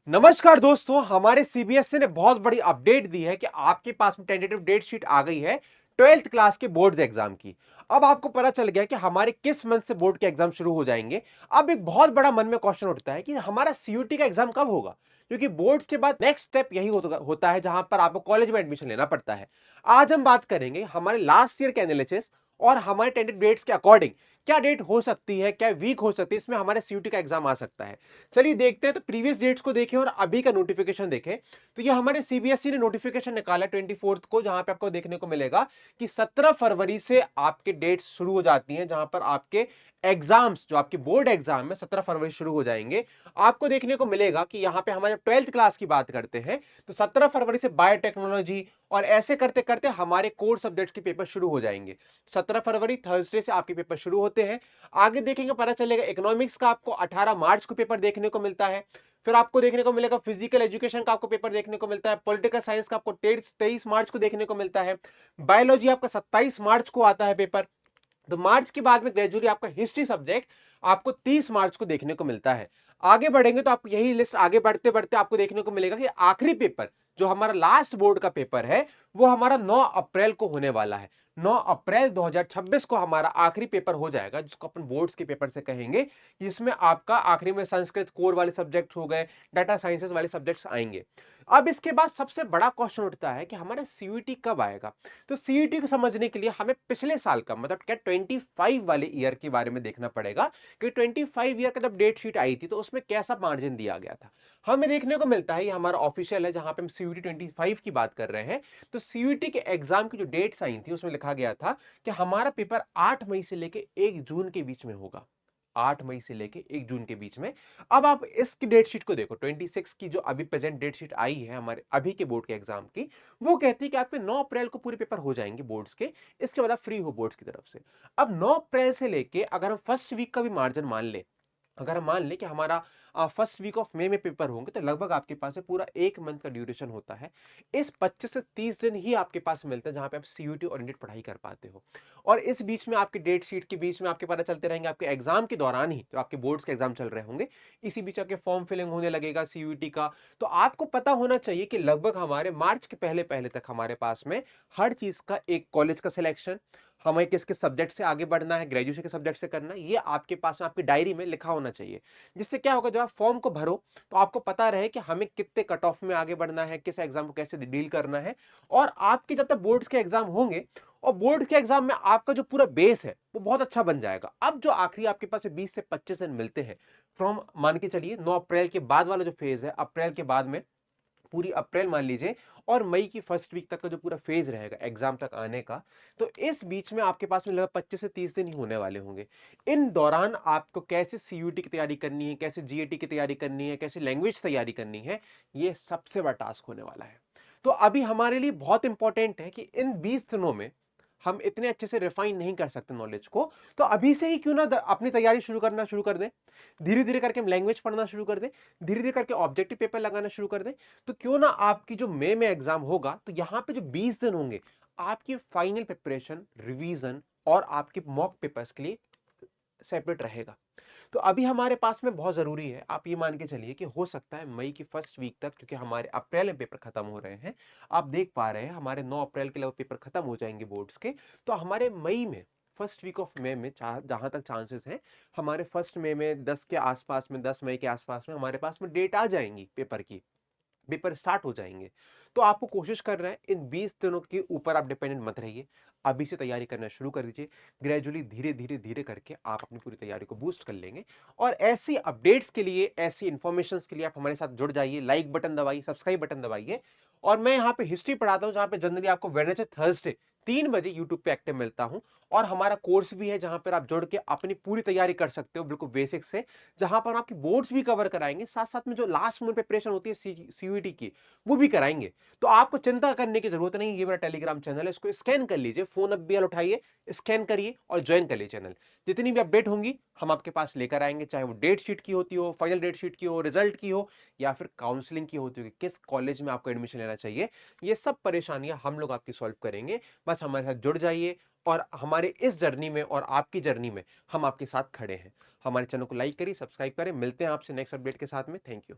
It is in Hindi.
नमस्कार दोस्तों, हमारे सीबीएसई ने बहुत बड़ी अपडेट दी है कि आपके पास में टेंटेटिव डेट शीट आ गई है 12th क्लास के बोर्ड्स एग्जाम की। अब आपको पता चल गया कि हमारे किस मंथ से बोर्ड के एग्जाम शुरू हो जाएंगे। अब एक बहुत बड़ा मन में क्वेश्चन उठता है कि हमारा सीयूटी का एग्जाम कब होगा, क्योंकि बोर्ड्स के बाद नेक्स्ट स्टेप यही होता है जहां पर आपको कॉलेज में एडमिशन लेना पड़ता है। आज हम बात करेंगे हमारे लास्ट ईयर के एनालिसिस और हमारे टेंटेटिव डेट्स के अकॉर्डिंग क्या डेट हो सकती है, क्या वीक हो सकती है, इसमें हमारे सीयूटी का एग्जाम आ सकता है। चलिए देखते हैं, तो प्रीवियस डेट्स को देखें और अभी का नोटिफिकेशन देखें। तो ये हमारे सीबीएसई ने नोटिफिकेशन निकाला 24th को, जहां पे आपको देखने को मिलेगा कि 17 फरवरी से आपके डेट्स शुरू हो जाती हैं, जहां पर आपके एग्जाम्स, जो आपके बोर्ड एग्जाम है, 17 फरवरी शुरू हो जाएंगे। आपको देखने को मिलेगा कि यहां पे हमारे 12th क्लास की बात करते हैं तो 17 फरवरी से बायोटेक्नोलॉजी और ऐसे करते करते हमारे कोर सब्जेक्ट्स के पेपर शुरू हो जाएंगे। 17 फरवरी थर्सडे से आपके पेपर शुरू होते हैं। आगे देखेंगे, पता चलेगा इकोनॉमिक्स का आपको 18 मार्च को पेपर देखने को मिलता है। फिर आपको देखने को मिलेगा फिजिकल एजुकेशन का आपको पेपर देखने को मिलता है। पॉलिटिकल साइंस का आपको 23 मार्च को देखने को मिलता है। बायोलॉजी आपका 27 मार्च को आता है पेपर। तो मार्च के बाद में ग्रेजुअली आपका हिस्ट्री सब्जेक्ट आपको 30 मार्च को देखने को मिलता है। आगे बढ़ेंगे तो आप यही लिस्ट आगे बढ़ते बढ़ते आपको देखने को मिलेगा कि आखिरी पेपर, जो हमारा लास्ट बोर्ड का पेपर है, वो हमारा 9 अप्रैल को होने वाला है। 9 अप्रैल 2026 को हमारा आखिरी पेपर हो जाएगा, जिसको अपन बोर्ड्स के पेपर से कहेंगे। जिसमें आपका आखिरी में संस्कृत कोर वाले सब्जेक्ट हो गए, डाटा साइंसेस वाले सब्जेक्ट्स आएंगे। अब इसके बाद सबसे बड़ा क्वेश्चन उठता है कि हमारा सीयूटी कब आएगा। तो सीईटी को समझने के लिए हमें पिछले साल का, मतलब क्या 25 वाले ईयर के बारे में देखना पड़ेगा कि 25 ईयर का जब डेट शीट आई थी तो उसमें कैसा मार्जिन दिया गया था। हमें देखने को मिलता है, ये हमारा ऑफिशियल है जहां पे हम सीयूटी 25 की बात कर रहे हैं। तो सीयूटी के एग्जाम की जो डेट्स आई थी उसमें लिखा गया था कि हमारा पेपर 8 मई से लेके 1 जून के बीच में होगा। 8 मई से लेके 1 जून के बीच में। अब आप इसकी डेट शीट को देखो, 26 की जो अभी प्रेजेंट डेट शीट आई है हमारे अभी के बोर्ड के एग्जाम की, वो कहती है कि आपके 9 अप्रैल को पूरे पेपर हो जाएंगे बोर्ड्स के। इसके बाद आप फ्री हो बोर्ड्स की तरफ से। अब 9 अप्रैल से लेके अगर हम फर्स्ट वीक का भी मार्जिन मान ले, अगर हम मान लें कि हमारा फर्स्ट वीक ऑफ मई में पेपर होंगे, तो लगभग आपके पास में पूरा 1 मंथ का ड्यूरेशन होता है। इस 25 से 30 दिन ही आपके पास मिलते हैं जहां पे आप सीयूटी ओरिएंटेड पढ़ाई कर पाते हो। और इस बीच में आपके डेट शीट के बीच में आपके पता चलते रहेंगे, आपके एग्जाम के दौरान ही, जो आपके बोर्ड्स के एग्जाम चल रहे होंगे, इसी बीच आपके फॉर्म फिलिंग होने लगेगा सीयूटी का। तो आपको पता होना चाहिए कि लगभग हमारे मार्च के पहले पहले तक हमारे पास में हर चीज का, एक कॉलेज का सिलेक्शन, हमें किस किस सब्जेक्ट से आगे बढ़ना है, ग्रेजुएशन के सब्जेक्ट से करना है, ये आपके पास में आपकी डायरी में लिखा होना चाहिए। जिससे क्या होगा, जब आप फॉर्म को भरो तो आपको पता रहे कि हमें कितने कट ऑफ में आगे बढ़ना है, किस एग्जाम को कैसे डील करना है। और आपके जब तक बोर्ड्स के एग्जाम होंगे और बोर्ड के एग्जाम में आपका जो पूरा बेस है वो बहुत अच्छा बन जाएगा। अब जो आखिरी आपके पास 20 से 25 दिन मिलते हैं फ्रॉम, मान के चलिए 9 अप्रैल के बाद वाला जो फेज है, अप्रैल के बाद में पूरी अप्रैल मान लीजिए, और मई की फर्स्ट वीक तक का जो पूरा फेज रहेगा एग्जाम तक आने का, तो इस बीच में आपके पास में लगभग 25 से 30 दिन ही होने वाले होंगे। इन दौरान आपको कैसे सीयूटी की तैयारी करनी है, कैसे जीएटी की तैयारी करनी है, कैसे लैंग्वेज तैयारी करनी है, ये सबसे बड़ा टास्क होने वाला है। तो अभी हमारे लिए बहुत इंपॉर्टेंट है कि इन 20 दिनों में हम इतने अच्छे से रिफाइन नहीं कर सकते नॉलेज को, तो अभी से ही क्यों ना अपनी तैयारी शुरू कर दें। धीरे धीरे करके हम लैंग्वेज पढ़ना शुरू कर दें, धीरे धीरे करके ऑब्जेक्टिव पेपर लगाना शुरू कर दें। तो क्यों ना आपकी जो मई में एग्जाम होगा, तो यहां पे जो 20 दिन होंगे, आपकी फाइनल प्रिपरेशन, रिवीजन और आपके मॉक पेपर्स के लिए सेपरेट रहेगा। तो अभी हमारे पास में बहुत जरूरी है, आप ये मान के चलिए कि हो सकता है मई की फर्स्ट वीक तक, क्योंकि हमारे अप्रैल में पेपर खत्म हो रहे हैं, आप देख पा रहे हैं हमारे 9 अप्रैल के लगभग पेपर खत्म हो जाएंगे बोर्ड्स के। तो हमारे मई में, फर्स्ट वीक ऑफ मई में जहां तक चांसेस हैं, हमारे फर्स्ट मई में 10 के आसपास में, 10 मई के आसपास में हमारे पास में डेट आ जाएंगी पेपर की, पेपर स्टार्ट हो जाएंगे। तो आपको कोशिश कर रहे हैं इन 20 दिनों के ऊपर आप डिपेंडेंट मत रहिए, अभी से तैयारी करना शुरू कर दीजिए। ग्रेजुअली धीरे धीरे धीरे करके आप अपनी पूरी तैयारी को बूस्ट कर लेंगे। और ऐसी अपडेट्स के लिए, ऐसी इंफॉर्मेशंस के लिए आप हमारे साथ जुड़ जाइए, लाइक बटन दबाइए, सब्सक्राइब बटन दबाइए। और मैं यहाँ पे हिस्ट्री पढ़ाता हूँ, जहाँ पे जनरली आपको वेडनेसडे थर्सडे 3 बजे यूट्यूब पे एक्टिव मिलता हूँ। और हमारा कोर्स भी है जहां पर आप जुड़ के अपनी पूरी तैयारी कर सकते हो बिल्कुल बेसिक से, जहां पर आपकी बोर्ड्स भी कवर कराएंगे, साथ साथ में जो लास्ट मोमेंट प्रिपरेशन होती है सीयूईटी की, वो भी कराएंगे। तो आपको चिंता करने की जरूरत नहीं। ये मेरा टेलीग्राम चैनल है, इसको स्कैन कर लीजिए, फोन अब भी उठाइए, स्कैन करिए और ज्वाइन कर लीजिए चैनल। जितनी भी अपडेट होंगी हम आपके पास लेकर आएंगे, चाहे वो डेट शीट की होती हो, फाइनल डेट शीट की हो, रिजल्ट की हो, या फिर काउंसलिंग की होती हो कि किस कॉलेज में आपको एडमिशन लेना चाहिए। ये सब परेशानियां हम लोग आपकी सॉल्व करेंगे। बस हमारे साथ जुड़ जाइए, और हमारे इस जर्नी में और आपकी जर्नी में हम आपके साथ खड़े हैं। हमारे चैनल को लाइक करिए, सब्सक्राइब करें। मिलते हैं आपसे नेक्स्ट अपडेट के साथ में। Thank you.